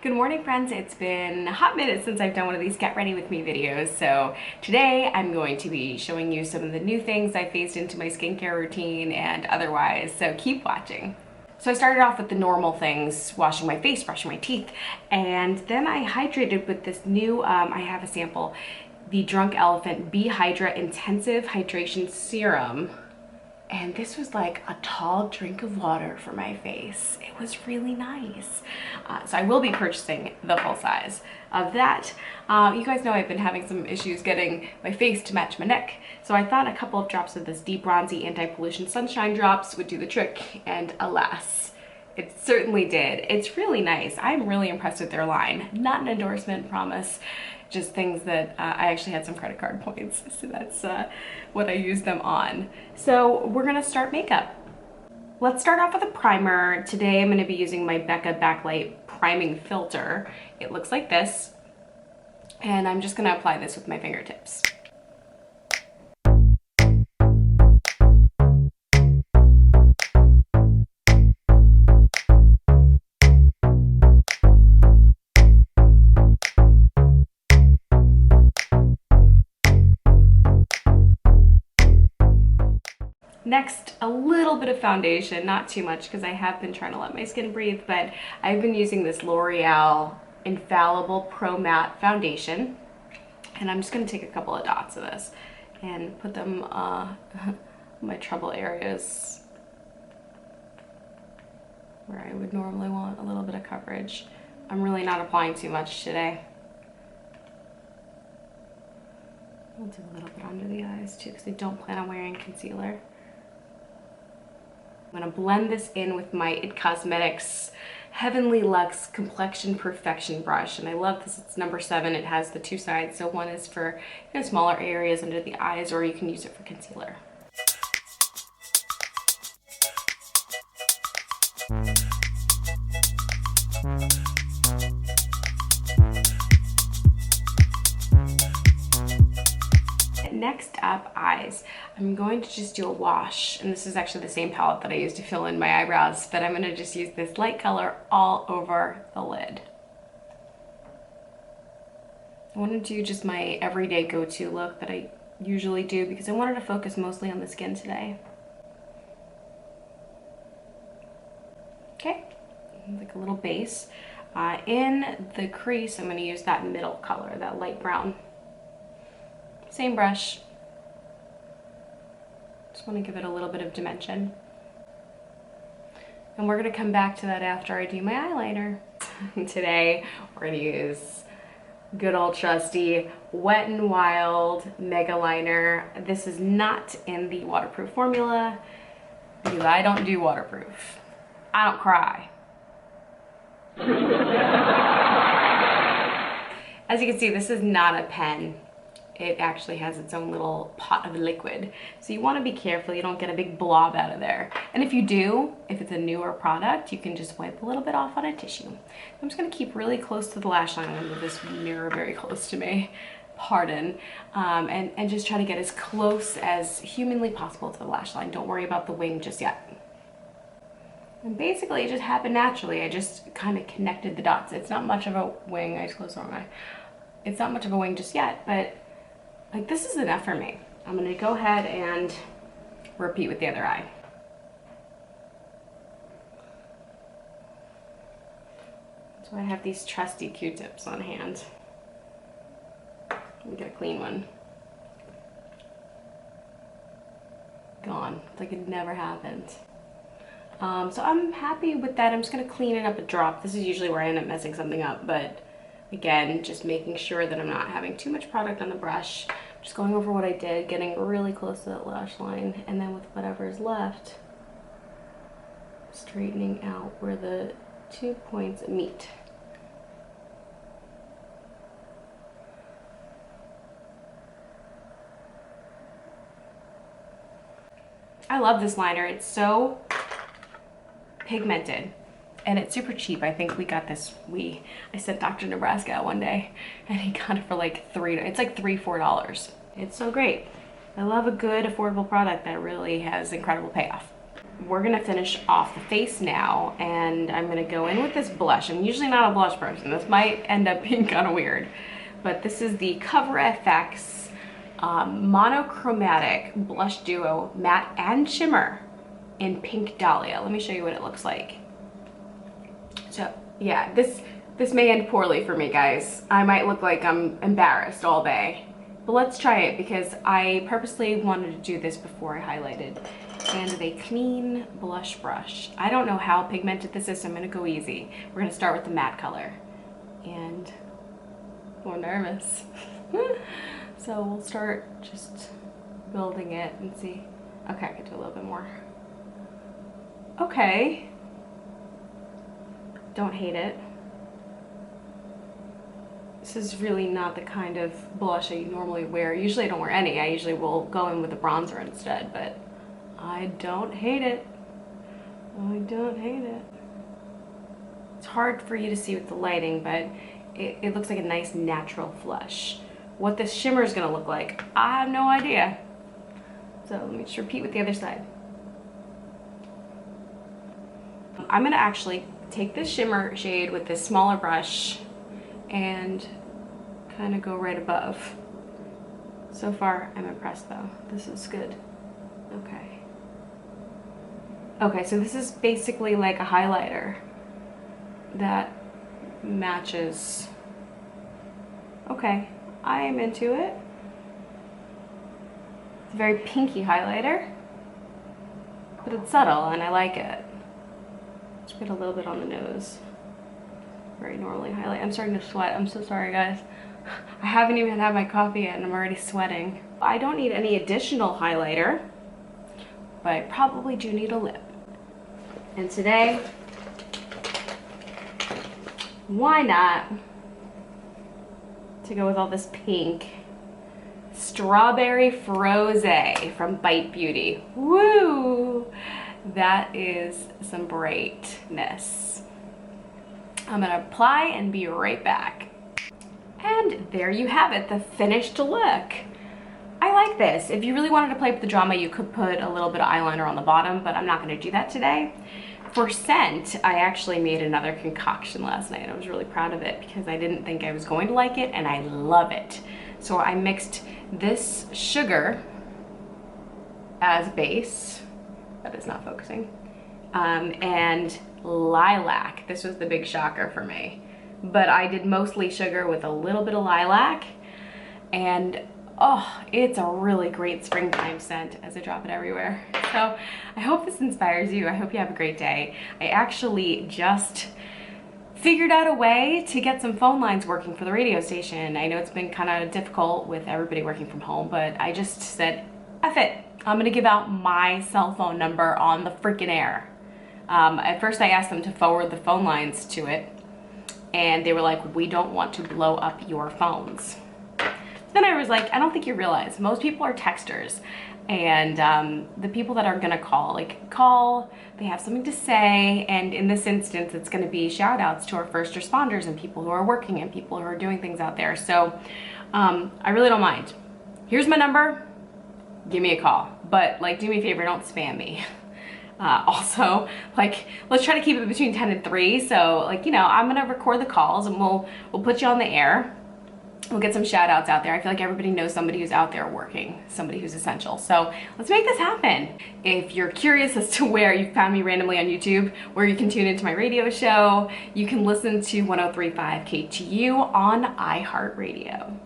Good morning, friends. It's been a hot minute since I've done one of these get ready with me videos, so today I'm going to be showing you some of the new things I phased into my skincare routine and otherwise, so keep watching. So I started off with the normal things, washing my face, brushing my teeth, and then I hydrated with this new, I have a sample, the Drunk Elephant B-Hydra Intensive Hydration Serum. And this was like a tall drink of water for my face. It was really nice. So I will be purchasing the full size of that. You guys know I've been having some issues getting my face to match my neck. So I thought a couple of drops of this D-Bronzi Anti-Pollution Sunshine Drops would do the trick. And alas, it certainly did. It's really nice. I'm really impressed with their line. Not an endorsement, promise. Just things that I actually had some credit card points, so that's what I used them on. So we're gonna start makeup. Let's start off with a primer. Today I'm gonna be using my Backlight priming filter. It looks like this, and I'm just gonna apply this with my fingertips. Next, a little bit of foundation, not too much because I have been trying to let my skin breathe, but I've been using this L'Oreal Infallible Pro Matte Foundation. And I'm just gonna take a couple of dots of this and put them in my trouble areas where I would normally want a little bit of coverage. I'm really not applying too much today. I'll do a little bit under the eyes too because I don't plan on wearing concealer. I'm gonna blend this in with my IT Cosmetics Heavenly Luxe Complexion Perfection brush, and I love this. It's number 7. It has the two sides, so one is for smaller areas under the eyes, or you can use it for concealer. Next up, eyes. I'm going to just do a wash, and this is actually the same palette that I used to fill in my eyebrows, but I'm going to just use this light color all over the lid. I want to do just my everyday go-to look that I usually do because I wanted to focus mostly on the skin today. Okay, like a little base. In the crease, I'm going to use that middle color, that light brown. Same brush. Just want to give it a little bit of dimension. And we're going to come back to that after I do my eyeliner. Today, we're going to use good old trusty Wet n Wild Mega Liner. This is not in the waterproof formula because I don't do waterproof. I don't cry. As you can see, this is not a pen. It actually has its own little pot of liquid. So you want to be careful you don't get a big blob out of there. And if you do, if it's a newer product, you can just wipe a little bit off on a tissue. I'm just going to keep really close to the lash line. I'm going to move this mirror very close to me. Pardon. And just try to get as close as humanly possible to the lash line. Don't worry about the wing just yet. And basically it just happened naturally. I just kind of connected the dots. It's not much of a wing. I just closed the wrong eye. It's not much of a wing just yet, but like this is enough for me. I'm gonna go ahead and repeat with the other eye. So I have these trusty Q-tips on hand. Let me get a clean one. Gone, it's like it never happened. So I'm happy with that. I'm just gonna clean it up a drop. This is usually where I end up messing something up, but again, just making sure that I'm not having too much product on the brush. Just going over what I did, getting really close to that lash line, and then with whatever is left, straightening out where the 2 points meet. I love this liner. It's so pigmented. And it's super cheap. I think we got this, I sent Dr. Nebraska out one day and he got it for like it's like $3-4. It's so great. I love a good affordable product that really has incredible payoff. we're gonna finish off the face now, and I'm gonna go in with this blush. I'm usually not a blush person. This might end up being kind of weird, but this is the Cover FX Monochromatic Blush Duo Matte and Shimmer in Pink Dahlia. Let me show you what it looks like. So yeah, this may end poorly for me, guys. I might look like I'm embarrassed all day, but let's try it because I purposely wanted to do this before I highlighted. And with a clean blush brush. I don't know how pigmented this is, so I'm gonna go easy. We're gonna start with the matte color. And I'm nervous. So we'll start just building it and see. Okay, I can do a little bit more. Okay. Don't hate it. This is really not the kind of blush I normally wear. Usually I don't wear any. I usually will go in with a bronzer instead, but I don't hate it. I don't hate it. It's hard for you to see with the lighting, but it looks like a nice natural flush. What this shimmer is gonna look like, I have no idea. So let me just repeat with the other side. I'm gonna actually take this shimmer shade with this smaller brush and kind of go right above. So far, I'm impressed though. This is good. Okay. Okay, so this is basically like a highlighter that matches. Okay, I am into it. It's a very pinky highlighter, but it's subtle and I like it. Let's get a little bit on the nose. Very normally highlight. I'm starting to sweat. I'm so sorry, guys. I haven't even had my coffee yet and I'm already sweating. I don't need any additional highlighter, but I probably do need a lip. And today, why not, to go with all this pink, Strawberry Froze from Bite Beauty. Woo! That is some brightness. I'm gonna apply and be right back. And there you have it, the finished look. I like this. If you really wanted to play with the drama, you could put a little bit of eyeliner on the bottom, but I'm not gonna do that today. For scent, I actually made another concoction last night. I was really proud of it because I didn't think I was going to like it, and I love it. So I mixed this sugar as base, that is not focusing, and lilac. This was the big shocker for me. But I did mostly sugar with a little bit of lilac, and oh, it's a really great springtime scent as I drop it everywhere. So I hope this inspires you. I hope you have a great day. I actually just figured out a way to get some phone lines working for the radio station. I know it's been kind of difficult with everybody working from home, but I just said, F it. I'm gonna give out my cell phone number on the freaking air. At first I asked them to forward the phone lines to it, and they were like, we don't want to blow up your phones. Then I was like, I don't think you realize, most people are texters, and the people that are gonna call, they have something to say, and in this instance, it's gonna be shout outs to our first responders and people who are working and people who are doing things out there. So I really don't mind. Here's my number, give me a call, but like, do me a favor, don't spam me. Also, like, let's try to keep it between 10 and 3. So like, you know, I'm gonna record the calls and we'll put you on the air. We'll get some shout outs out there. I feel like everybody knows somebody who's out there working, somebody who's essential. So let's make this happen. If you're curious as to where you found me randomly on YouTube, where you can tune into my radio show, you can listen to 103.5 KTU on iHeartRadio.